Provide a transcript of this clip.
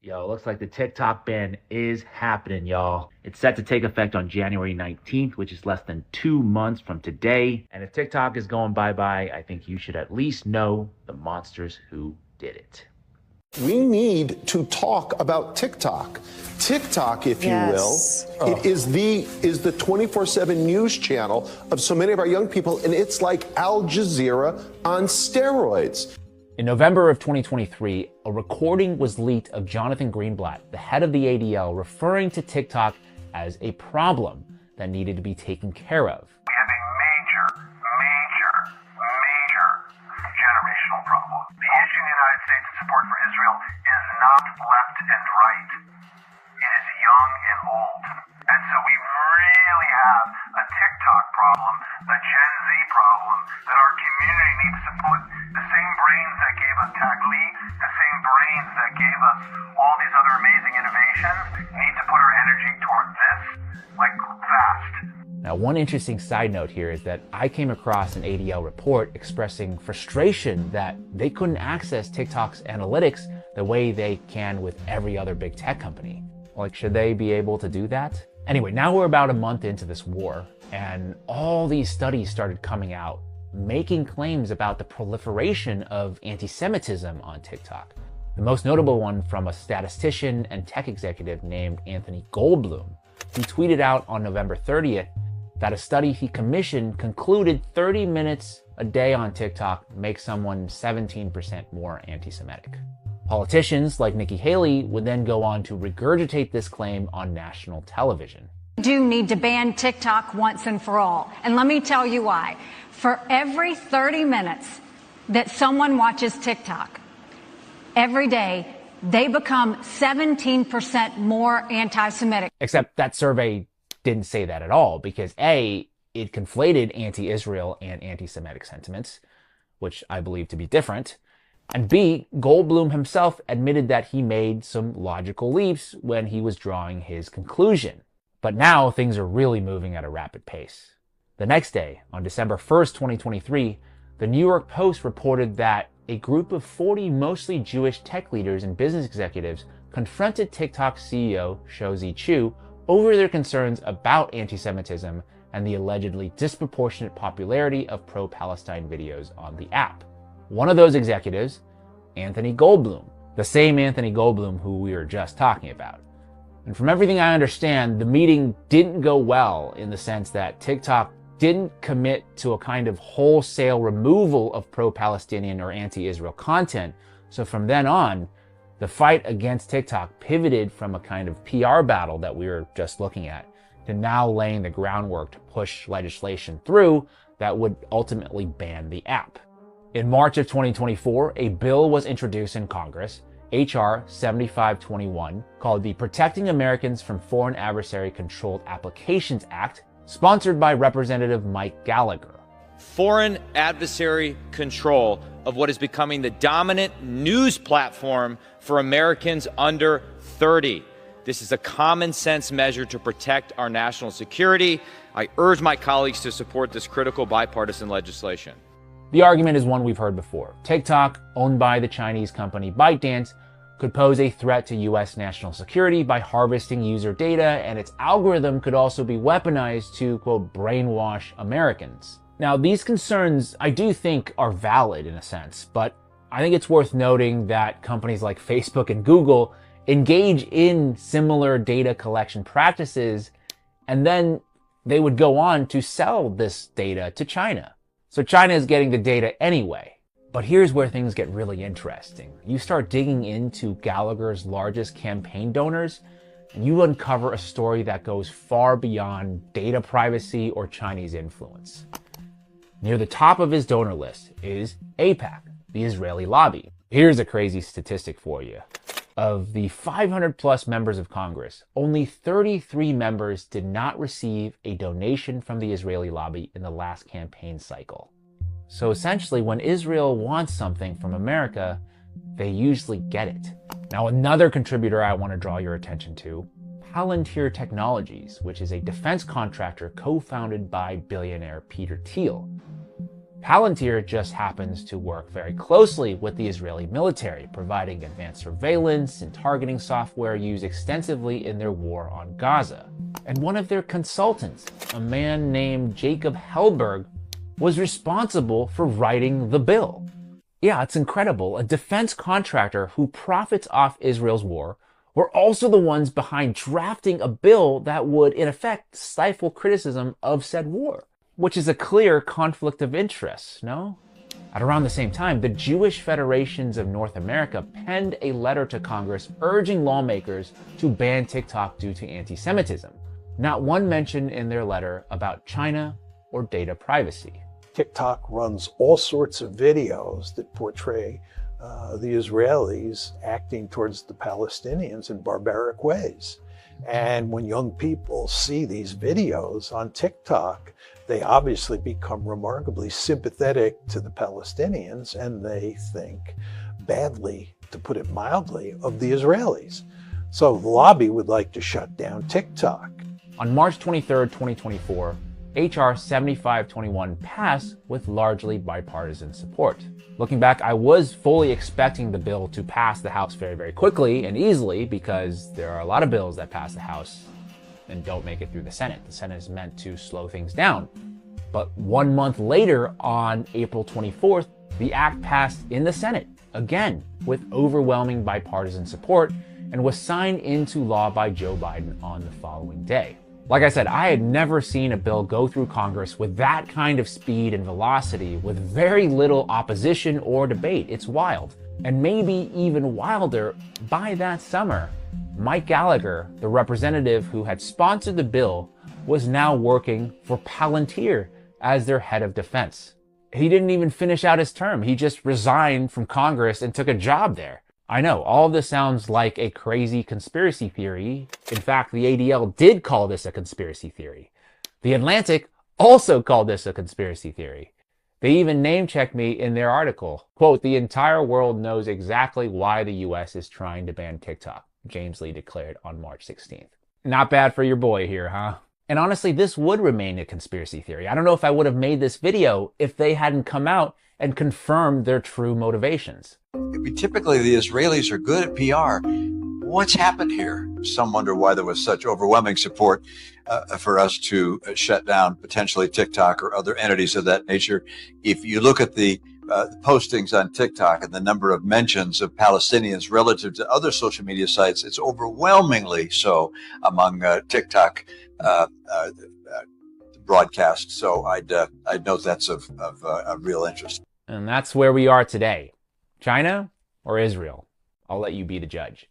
Yo, looks like the TikTok ban is happening, y'all. It's set to take effect on January 19th, which is less than 2 months from today. And if TikTok is going bye-bye, I think you should at least know the monsters who did it. We need to talk about TikTok. TikTok, if Yes. you will, it is the 24/7 news channel of so many of our young people, and it's like Al Jazeera on steroids. In November of 2023, a recording was leaked of Jonathan Greenblatt, the head of the ADL, referring to TikTok as a problem that needed to be taken care of. We have a major generational problem. The issue in the United States in support for Israel is not left and right. It is young and old. And so we really have a TikTok problem, a Gen Z problem, that our community needs to put the same brains that gave us Tag Lee, the same brains that gave us all these other amazing innovations, need to put our energy toward this, like, fast. Now, one interesting side note here is that I came across an ADL report expressing frustration that they couldn't access TikTok's analytics the way they can with every other big tech company. Like, should they be able to do that? Anyway, now we're about a month into this war, and all these studies started coming out, making claims about the proliferation of anti-Semitism on TikTok. The most notable one from a statistician and tech executive named Anthony Goldblum. He tweeted out on November 30th that a study he commissioned concluded 30 minutes a day on TikTok makes someone 17% more anti-Semitic. Politicians like Nikki Haley would then go on to regurgitate this claim on national television. We do need to ban TikTok once and for all. And let me tell you why. For every 30 minutes that someone watches TikTok, every day, they become 17% more anti-Semitic. Except that survey didn't say that at all, because A, it conflated anti-Israel and anti-Semitic sentiments, which I believe to be different. And B, Goldblum himself admitted that he made some logical leaps when he was drawing his conclusion. But now things are really moving at a rapid pace. The next day, on December 1st, 2023, the New York Post reported that a group of 40 mostly Jewish tech leaders and business executives confronted TikTok CEO Shou Chew over their concerns about anti-Semitism and the allegedly disproportionate popularity of pro-Palestine videos on the app. One of those executives, Anthony Goldblum, the same Anthony Goldblum who we were just talking about. And from everything I understand, the meeting didn't go well in the sense that TikTok didn't commit to a kind of wholesale removal of pro-Palestinian or anti-Israel content. So from then on, the fight against TikTok pivoted from a kind of PR battle that we were just looking at to now laying the groundwork to push legislation through that would ultimately ban the app. In March of 2024, a bill was introduced in Congress, H.R. 7521, called the Protecting Americans from Foreign Adversary Controlled Applications Act, sponsored by Representative Mike Gallagher. Foreign adversary control of what is becoming the dominant news platform for Americans under 30. This is a common sense measure to protect our national security. I urge my colleagues to support this critical bipartisan legislation. The argument is one we've heard before. TikTok, owned by the Chinese company ByteDance, could pose a threat to US national security by harvesting user data, and its algorithm could also be weaponized to, quote, brainwash Americans. Now, these concerns I do think are valid in a sense, but I think it's worth noting that companies like Facebook and Google engage in similar data collection practices, and then they would go on to sell this data to China. So China is getting the data anyway. But here's where things get really interesting. You start digging into Gallagher's largest campaign donors, and you uncover a story that goes far beyond data privacy or Chinese influence. Near the top of his donor list is AIPAC, the Israeli lobby. Here's a crazy statistic for you. Of the 500 plus members of Congress, only 33 members did not receive a donation from the Israeli lobby in the last campaign cycle. So essentially, when Israel wants something from America, they usually get it. Now, another contributor I want to draw your attention to, Palantir Technologies, which is a defense contractor co-founded by billionaire Peter Thiel. Palantir just happens to work very closely with the Israeli military, providing advanced surveillance and targeting software used extensively in their war on Gaza. And one of their consultants, a man named Jacob Hellberg, was responsible for writing the bill. Yeah, it's incredible. A defense contractor who profits off Israel's war were also the ones behind drafting a bill that would, in effect, stifle criticism of said war, which is a clear conflict of interest, no? At around the same time, the Jewish Federations of North America penned a letter to Congress urging lawmakers to ban TikTok due to anti-Semitism. Not one mention in their letter about China or data privacy. TikTok runs all sorts of videos that portray the Israelis acting towards the Palestinians in barbaric ways. And when young people see these videos on TikTok, they obviously become remarkably sympathetic to the Palestinians, and they think badly, to put it mildly, of the Israelis. So the lobby would like to shut down TikTok. On March 23, 2024, HR 7521 passed with largely bipartisan support. Looking back, I was fully expecting the bill to pass the House very, very quickly and easily, because there are a lot of bills that pass the House and don't make it through the Senate. The Senate is meant to slow things down. But 1 month later, on April 24th, the act passed in the Senate, again, with overwhelming bipartisan support, and was signed into law by Joe Biden on the following day. Like I said, I had never seen a bill go through Congress with that kind of speed and velocity, with very little opposition or debate. It's wild. And maybe even wilder, by that summer, Mike Gallagher, the representative who had sponsored the bill, was now working for Palantir as their head of defense. He didn't even finish out his term. He just resigned from Congress and took a job there. I know, all of this sounds like a crazy conspiracy theory. In fact, the ADL did call this a conspiracy theory. The Atlantic also called this a conspiracy theory. They even name-checked me in their article. Quote, "The entire world knows exactly why the US is trying to ban TikTok," James Lee declared on March 16th. Not bad for your boy here, huh? And honestly, this would remain a conspiracy theory. I don't know if I would have made this video if they hadn't come out and confirmed their true motivations. Typically, the Israelis are good at PR. What's happened here? Some wonder why there was such overwhelming support for us to shut down potentially TikTok or other entities of that nature. If you look at the postings on TikTok and the number of mentions of Palestinians relative to other social media sites, it's overwhelmingly so among TikTok broadcasts. So I'd note that's of real interest. And that's where we are today. China or Israel? I'll let you be the judge.